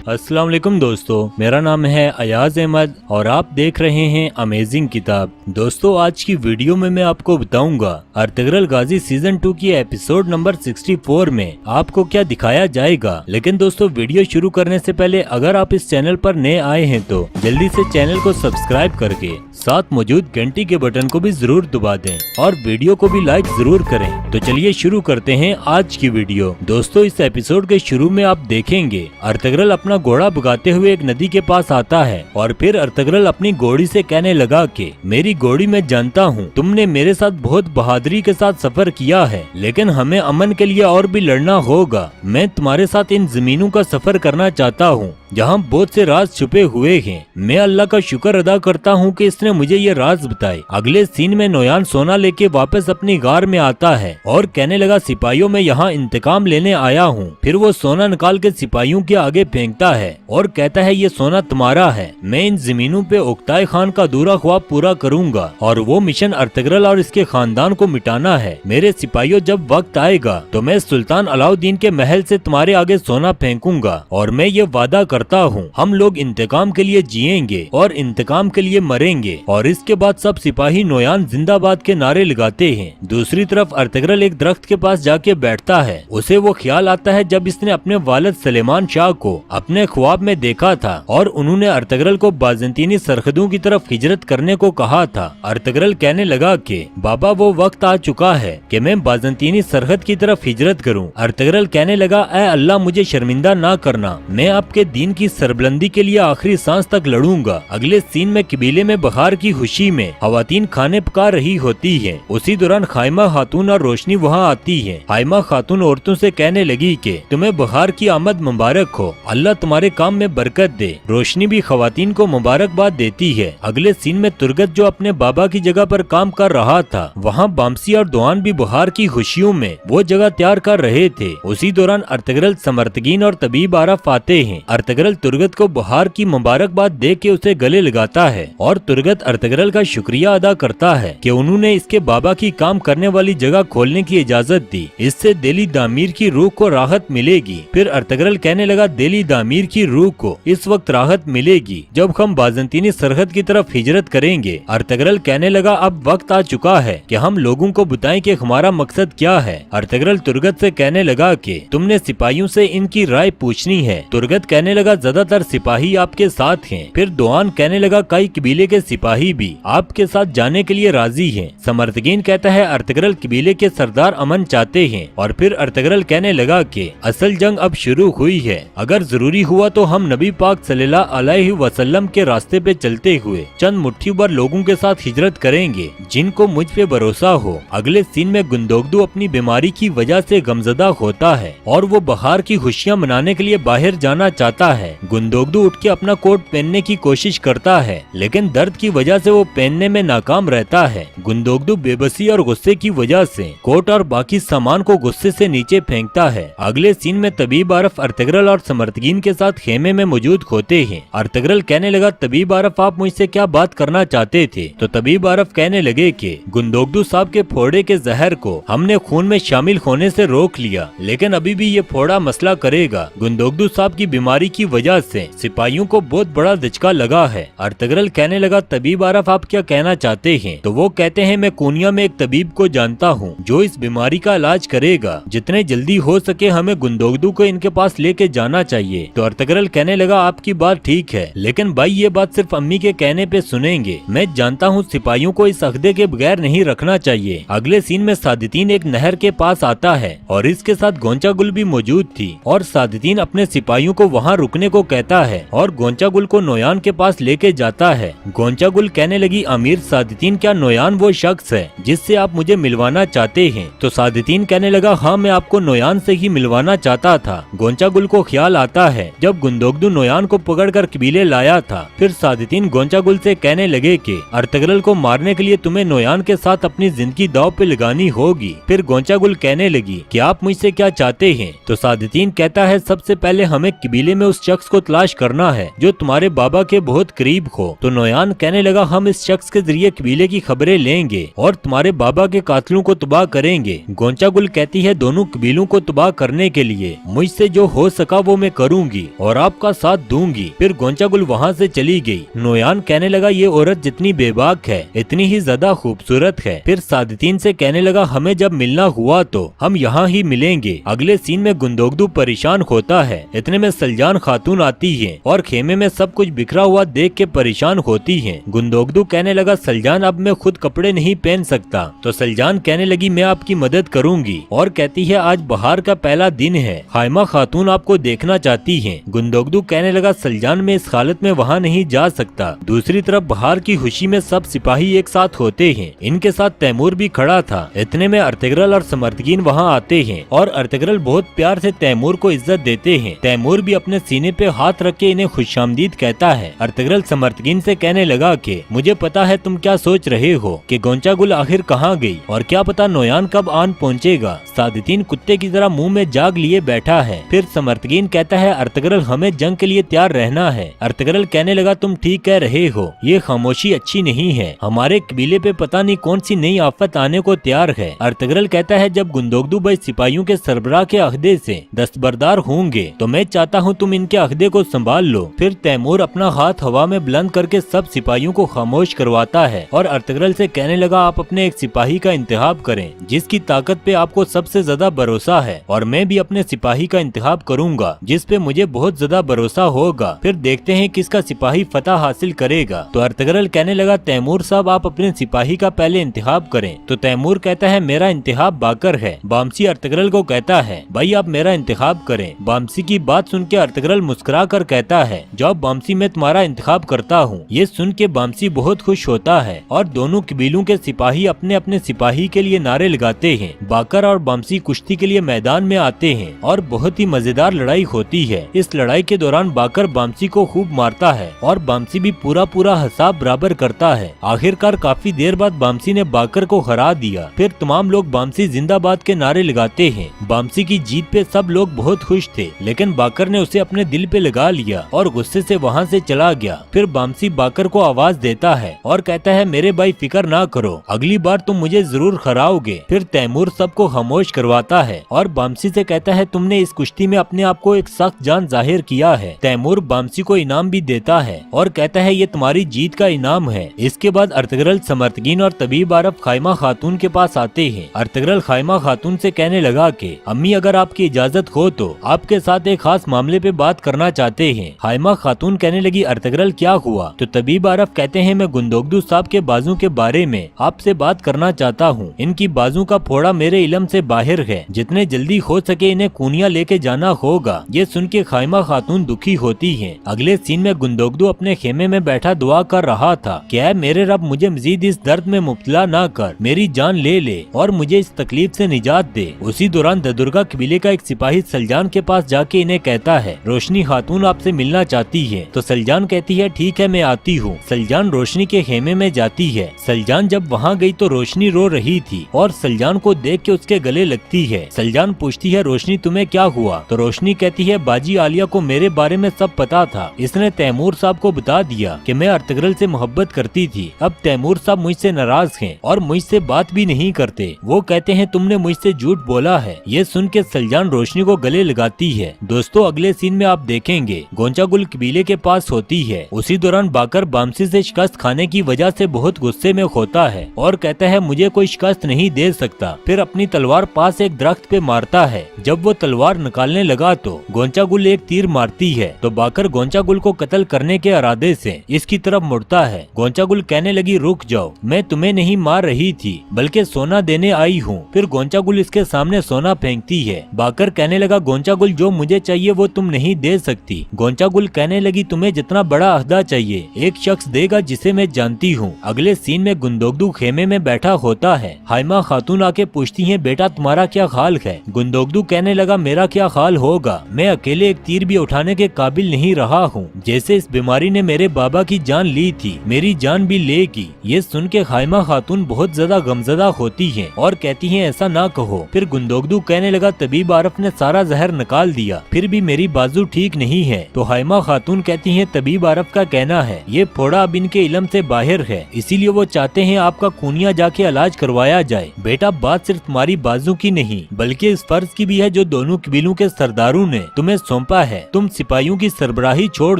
अस्सलाम वालेकुम दोस्तों, मेरा नाम है अयाज अहमद और आप देख रहे हैं अमेजिंग किताब। दोस्तों, आज की वीडियो में मैं आपको बताऊंगा अर्तुगरुल गाजी सीजन 2 की एपिसोड नंबर 64 में आपको क्या दिखाया जाएगा। लेकिन दोस्तों, वीडियो शुरू करने से पहले अगर आप इस चैनल पर नए आए हैं तो जल्दी से चैनल को सब्सक्राइब करके साथ मौजूद घंटी के बटन को भी जरूर दबा दें और वीडियो को भी लाइक जरूर करें। तो चलिए शुरू करते हैं आज की वीडियो। दोस्तों, इस एपिसोड के शुरू में आप देखेंगे अर्तुगरुल अपना घोड़ा भगाते हुए एक नदी के पास आता है और फिर अर्तुगरुल अपनी घोड़ी से कहने लगा कि मेरी घोड़ी, मैं जानता हूँ तुमने मेरे साथ बहुत बहादुरी के साथ सफर किया है, लेकिन हमें अमन के लिए और भी लड़ना होगा। मैं तुम्हारे साथ इन जमीनों का सफर करना चाहता हूँ जहाँ बहुत से राज छुपे हुए हैं। मैं अल्लाह का शुक्र अदा करता हूँ कि इसने मुझे ये राज बताए। अगले सीन में नोयान सोना लेके वापस अपनी गार में आता है और कहने लगा, सिपाहियों, मैं यहाँ इंतकाम लेने आया हूँ। फिर वो सोना निकाल के सिपाहियों के आगे फेंकता है और कहता है, ये सोना तुम्हारा है। मैं इन जमीनों पे उकताई खान का अधूरा ख्वाब पूरा करूंगा और वो मिशन अर्तुगरुल और इसके खानदान को मिटाना है। मेरे सिपाहियों, जब वक्त आएगा तो मैं सुल्तान अलाउद्दीन के महल से तुम्हारे आगे सोना फेंकूंगा और मैं ये वादा करता हूँ हम लोग इंतकाम के लिए जिएंगे और इंतकाम के लिए मरेंगे। और इसके बाद सब सिपाही नोयान जिंदाबाद के नारे लगाते हैं। दूसरी तरफ अर्तुगरुल एक दरख्त के पास जाके बैठता है। उसे वो ख्याल आता है जब इसने अपने वालिद सुलेमान शाह को अपने ख्वाब में देखा था और उन्होंने अर्तुगरुल को बाज़ंतीनी सरहदों की तरफ हिजरत करने को कहा था। अर्तुगरुल कहने लगा कि बाबा, वो वक्त आ चुका है कि मैं बाज़ंतीनी सरहद की तरफ हिजरत करूं। अर्तुगरुल कहने लगा, ऐ अल्लाह, मुझे शर्मिंदा ना करना, मैं आपके दीन की सरबुलंदी के लिए आखिरी सांस तक लड़ूंगा। अगले सीन में कबीले में बहार की खुशी में खवातीन खाने पका रही होती है। उसी दौरान खाइमा खातून और रोशनी वहाँ आती है। खाइमा खातून औरतों से कहने लगी कि तुम्हें बहार की आमद मुबारक हो, अल्लाह तुम्हारे काम में बरकत दे। रोशनी भी खवातीन को मुबारकबाद देती है। अगले सीन में तुर्गत, जो अपने बाबा की जगह पर काम कर रहा था, वहाँ बामसी और दुआन भी बहार की खुशियों में वो जगह तैयार कर रहे थे। उसी दौरान अर्तुगरुल, समर्थकीन और तबीब आरफ आते हैं। अर्तुगरुल तुर्गत को बहार की मुबारकबाद दे के उसे गले लगाता है और तुर्गत अर्तुगरुल का शुक्रिया अदा करता है कि उन्होंने इसके बाबा की काम करने वाली जगह खोलने की इजाजत दी। इससे दिली दामीर की रूह को राहत मिलेगी। फिर अर्तुगरुल कहने लगा, दिली दामीर की रूह को इस वक्त राहत मिलेगी जब हम बाज़ंतीनी सरहद की तरफ हिजरत करेंगे। अर्तुगरुल कहने लगा, अब वक्त आ चुका है कि हम लोगों को बताएं कि हमारा मकसद क्या है। अर्तुगरुल तुर्गत से कहने लगा कि तुमने सिपाहियों से इनकी राय पूछनी है। तुर्गत कहने लगा, ज्यादातर सिपाही आपके साथ हैं। फिर दुआन कहने लगा, कई कबीले के सिपाही भी आपके साथ जाने के लिए राजी हैं। समर्थकीन कहता है, अर्तुगरुल कबीले के सरदार अमन चाहते हैं। और फिर अर्तुगरुल कहने लगा कि असल जंग अब शुरू हुई है, अगर जरूरी हुआ तो हम नबी पाक सल्लल्लाहु अलैहि वसल्लम के रास्ते पे चलते हुए चंद मुट्ठी भर लोगों के साथ हिजरत करेंगे जिनको मुझ पे भरोसा हो। अगले सीन में गुंदोगदू अपनी बीमारी की वजह से गमजदा होता है और वो बहार की खुशियाँ मनाने के लिए बाहर जाना चाहता है। गुंदोगदू उठ के अपना कोट पहनने की कोशिश करता है, लेकिन दर्द की वजह से वो पहनने में नाकाम रहता है। गुंदोगदू बेबसी और गुस्से की वजह से कोट और बाकी सामान को गुस्से से नीचे फेंकता है। अगले सीन में तबीब आरफ अर्तुगरुल और समर्थकीन के साथ खेमे में मौजूद होते हैं। अर्तुगरुल कहने लगा, तबीब आरफ, आप मुझसे क्या बात करना चाहते थे? तो तबीब आरफ कहने लगे कि गुंदोगदू साहब के फोड़े के जहर को हमने खून में शामिल होने से रोक लिया, लेकिन अभी भी ये फोड़ा मसला करेगा। गुंदोगदू साहब की बीमारी की वजह से सिपाहियों को बहुत बड़ा धचका लगा है। अर्तुगरुल कहने लगा, तबीब आरफ, आप क्या कहना चाहते हैं? तो वो कहते हैं, मैं कोनिया में एक तबीब को जानता हूँ जो इस बीमारी का इलाज करेगा। जितने जल्दी हो सके हमें गुंदोगदू को इनके पास लेके जाना चाहिए। तो अर्तुगरुल कहने लगा, आपकी बात ठीक है, लेकिन भाई ये बात सिर्फ अम्मी के कहने पे सुनेंगे। मैं जानता हूँ सिपाहियों को इस अक़दे के बगैर नहीं रखना चाहिए। अगले सीन में सादितीन एक नहर के पास आता है और इसके साथ गोंचा गुल भी मौजूद थी और सादितीन अपने सिपाहियों को वहाँ रुकने को कहता है और गोंचा गुल को नोयान के पास लेके जाता है। गोंचा गुल कहने लगी, अमीर सादितीन, क्या नोयान वो शख्स है जिससे आप मुझे मिलवाना चाहते हैं? तो सादितीन कहने लगा, हाँ, मैं आपको नोयान से ही मिलवाना चाहता था। गोंचा गुल को ख्याल आता है जब गुंदोगदू नोयान को पकड़कर कबीले लाया था। फिर सादितीन गोंचा गुल से कहने लगे कि अर्तुगरुल को मारने के लिए तुम्हें नोयान के साथ अपनी जिंदगी दांव पे लगानी होगी। फिर गोंचा गुल कहने लगी कि आप मुझसे क्या चाहते हैं? तो सादितीन कहता है, सबसे पहले हमें कबीले में उस शख्स को तलाश करना है जो तुम्हारे बाबा के बहुत करीब हो। तो नोयान कहने लगा, हम इस शख्स के जरिए कबीले की खबरें लेंगे और तुम्हारे बाबा के कातिलों को तबाह करेंगे। गोंचा गुल कहती है, दोनों कबीलों को तबाह करने के लिए मुझसे जो हो सका वो मैं करूंगी। करूंगी और आपका साथ दूंगी। फिर गोंचागुल वहाँ से चली गई। नोयान कहने लगा ये औरत जितनी बेबाक है इतनी ही ज्यादा खूबसूरत है। फिर सादतीन से कहने लगा हमें जब मिलना हुआ तो हम यहाँ ही मिलेंगे। अगले सीन में गुंदोगदू परेशान होता है। इतने में सलजान खातून आती है और खेमे में सब कुछ बिखरा हुआ देख के परेशान होती है। गुंदोगदू कहने लगा सलजान अब मैं खुद कपड़े नहीं पहन सकता। तो सलजान कहने लगी मैं आपकी मदद करूंगी और कहती है आज बहार का पहला दिन है, खाइमा खातून आपको देखना चाहती है। गुंदोगदू कहने लगा सलजान मैं इस हालत में वहाँ नहीं जा सकता। दूसरी तरफ बहार की खुशी में सब सिपाही एक साथ होते हैं। इनके साथ तैमूर भी खड़ा था। इतने में अर्तगरल और समर्थकीन वहाँ आते हैं और अर्तगरल बहुत प्यार से तैमूर को इज्जत देते हैं। तैमूर भी अपने सीने पे हाथ रख के इन्हें खुशामदीद कहता है। अर्तगरल समर्थकीन से कहने लगा कि मुझे पता है तुम क्या सोच रहे हो कि गोंचागुल आखिर कहाँ गई और क्या पता नोयान कब आन पहुँचेगा। सादतीन कुत्ते की तरह मुंह में जाग लिए बैठा है। फिर समर्थकीन कहता है अर्तगरल हमें जंग के लिए तैयार रहना है। अर्तगरल कहने लगा तुम ठीक कह रहे हो, ये खामोशी अच्छी नहीं है। हमारे कबीले पे पता नहीं कौन सी नई आफत आने को तैयार है। अर्तगरल कहता है जब गुंदोगदू भाई सिपाहियों के सरबराह के अहदे से दस्तबरदार होंगे तो मैं चाहता हूँ तुम इनके अहदे को संभाल लो। फिर तैमूर अपना हाथ हवा में बुलंद करके सब सिपाहियों को खामोश करवाता है और अर्तगरल से कहने लगा आप अपने एक सिपाही का इंतखाब करें जिसकी ताकत पे आपको सबसे ज्यादा भरोसा है और मैं भी अपने सिपाही का इंतखाब करूंगा जिस पे मुझे बहुत ज्यादा भरोसा होगा। फिर देखते हैं किसका सिपाही फतह हासिल करेगा। तो अर्तगरल कहने लगा तैमूर साहब आप अपने सिपाही का पहले इंतखाब करें। तो तैमूर कहता है मेरा इंतखाब बाकर है। बामसी अर्तगरल को कहता है भाई आप मेरा इंतखाब करें। बामसी की बात सुन के अर्तगरल मुस्कुरा कर कहता है जाओ बामसी मैं तुम्हारा इंतखाब करता हूँ। ये सुन के बामसी बहुत खुश होता है और दोनों कबीलों के सिपाही अपने अपने सिपाही के लिए नारे लगाते हैं। बाकर और बामसी कुश्ती के लिए मैदान में आते हैं और बहुत ही मजेदार लड़ाई होती है। इस लड़ाई के दौरान बाकर बामसी को खूब मारता है और बामसी भी पूरा हिसाब बराबर करता है। आखिरकार काफी देर बाद बामसी ने बाकर को हरा दिया। फिर तमाम लोग बामसी जिंदाबाद के नारे लगाते हैं। बामसी की जीत पे सब लोग बहुत खुश थे लेकिन बाकर ने उसे अपने दिल पे लगा लिया और गुस्से से वहाँ से चला गया। फिर बामसी बाकर को आवाज देता है और कहता है मेरे भाई फिक्र ना करो, अगली बार तुम मुझे जरूर हराओगे। फिर तैमूर सबको खामोश करवाता है और बामसी से कहता है तुमने इस कुश्ती में अपने आप को एक सख्त जान जाहिर किया है। तैमूर बामसी को इनाम भी देता है और कहता है ये तुम्हारी जीत का इनाम है। इसके बाद अर्तगरल समर्थकीन और तबीब आरफ खाइमा खातून के पास आते हैं। अर्तगरल खाइमा खातून से कहने लगा कि अम्मी अगर आपकी इजाजत हो तो आपके साथ एक खास मामले पे बात करना चाहते हैं। खाइमा खातून कहने लगी अर्तगरल क्या हुआ? तो तबीब आरफ कहते हैं मैं गुंदोगदू साहब के बाजू के बारे में आपसे बात करना चाहता हूँ। इनकी बाजू का फोड़ा मेरे इल्म से बाहर है, जितने जल्दी हो सके इन्हें कूनिया लेके जाना होगा। ये सुन के खाइमा खातून दुखी होती है। अगले सीन में गुंदोगदू अपने खेमे में बैठा दुआ कर रहा था क्या है मेरे रब मुझे मजीद इस दर्द में मुब्तला ना कर, मेरी जान ले ले और मुझे इस तकलीफ से निजात दे। उसी दौरान ददुर्गा कबीले का एक सिपाही सलजान के पास जाके इन्हें कहता है रोशनी खातून आपसे मिलना चाहती है। तो सलजान कहती है ठीक है मैं आती हूँ। सलजान रोशनी के खेमे में जाती है। सलजान जब वहाँ गई तो रोशनी रो रही थी और सलजान को देख के उसके गले लगती है। सलजान पूछती है रोशनी तुम्हें क्या हुआ? तो रोशनी कहती है बाजी आलिया को मेरे बारे में सब पता था, इसने तैमूर साहब को बता दिया कि मैं अर्तगरल से मोहब्बत करती थी। अब तैमूर साहब मुझसे नाराज हैं और मुझसे बात भी नहीं करते। वो कहते हैं तुमने मुझसे झूठ बोला है। ये सुन के सलजान रोशनी को गले लगाती है। दोस्तों अगले सीन में आप देखेंगे गोंचागुल कबीले के पास होती है। उसी दौरान बाकर बामसी से शिकस्त खाने की वजह से बहुत गुस्से में होता है और कहता है मुझे कोई शिकस्त नहीं दे सकता। फिर अपनी तलवार पास एक दरख्त पे मारता है। जब वो तलवार निकालने लगा तो गोंचागुल एक तीर मारती है तो बाकर गोंचागुल को कत्ल करने के इरादे से इसकी तरफ मुड़ता है। गोंचागुल कहने लगी रुक जाओ, मैं तुम्हें नहीं मार रही थी बल्कि सोना देने आई हूँ। फिर गोंचागुल इसके सामने सोना फेंकती है। बाकर कहने लगा गोंचागुल जो मुझे चाहिए वो तुम नहीं दे सकती। गोंचागुल कहने लगी तुम्हें जितना बड़ा अहदा चाहिए एक शख्स देगा जिसे मैं जानती हूँ। अगले सीन में गुंदोगदू खेमे में बैठा होता है। हाइमा खातून आके पूछती है बेटा तुम्हारा क्या हाल है? गुंदोगदू कहने लगा मेरा क्या हाल होगा, मैं अकेले एक तीर भी उठाने के काबिल नहीं रहा हूँ। जैसे इस बीमारी ने मेरे बाबा की जान ली थी मेरी जान भी लेगी। ये सुन के हाइमा खातून बहुत ज्यादा गमजदा होती है और कहती है ऐसा ना कहो। फिर गुंदोगदू कहने लगा तबीब आरफ ने सारा जहर निकाल दिया फिर भी मेरी बाजू ठीक नहीं है। तो हाइमा खातून कहती है तबीब आरफ का कहना है ये फोड़ा अब इनके इल्म से बाहर है, इसीलिए वो चाहते हैं आपका खूनिया जाके इलाज करवाया जाए। बेटा बात सिर्फ तुम्हारी बाजू की नहीं बल्कि इस फर्ज की भी है जो दोनों कबीलों के सरदारों ने तुम्हें सौंप सौंपा है, तुम सिपाहियों की सरबराही छोड़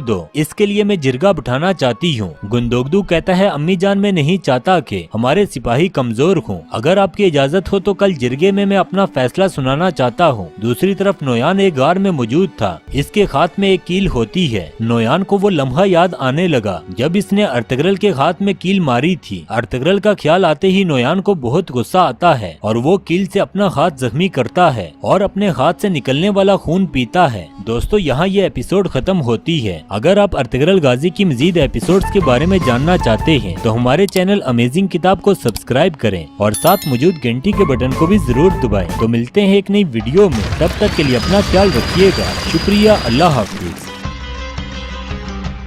दो, इसके लिए मैं जिरगा बिठाना चाहती हूँ। गुंदोगदू कहता है अम्मी जान मैं नहीं चाहता कि हमारे सिपाही कमजोर हों, अगर आपकी इजाजत हो तो कल जिरगे में मैं अपना फैसला सुनाना चाहता हूँ। दूसरी तरफ नोयान एक गार में मौजूद था, इसके हाथ में एक कील होती है। नोयान को वो लम्हा याद आने लगा जब इसने अर्तगरल के हाथ में कील मारी थी। अर्तगरल का ख्याल आते ही नोयान को बहुत गुस्सा आता है और वो कील से अपना हाथ जख्मी करता है और अपने हाथ से निकलने वाला खून पीता है। दोस्तों यहाँ ये एपिसोड खत्म होती है। अगर आप अर्तगरल गाजी की मजीद एपिसोड्स के बारे में जानना चाहते हैं तो हमारे चैनल अमेजिंग किताब को सब्सक्राइब करें और साथ मौजूद घंटी के बटन को भी जरूर दबाएं। तो मिलते हैं एक नई वीडियो में, तब तक के लिए अपना ख्याल रखिएगा। शुक्रिया, अल्लाह हाफिज।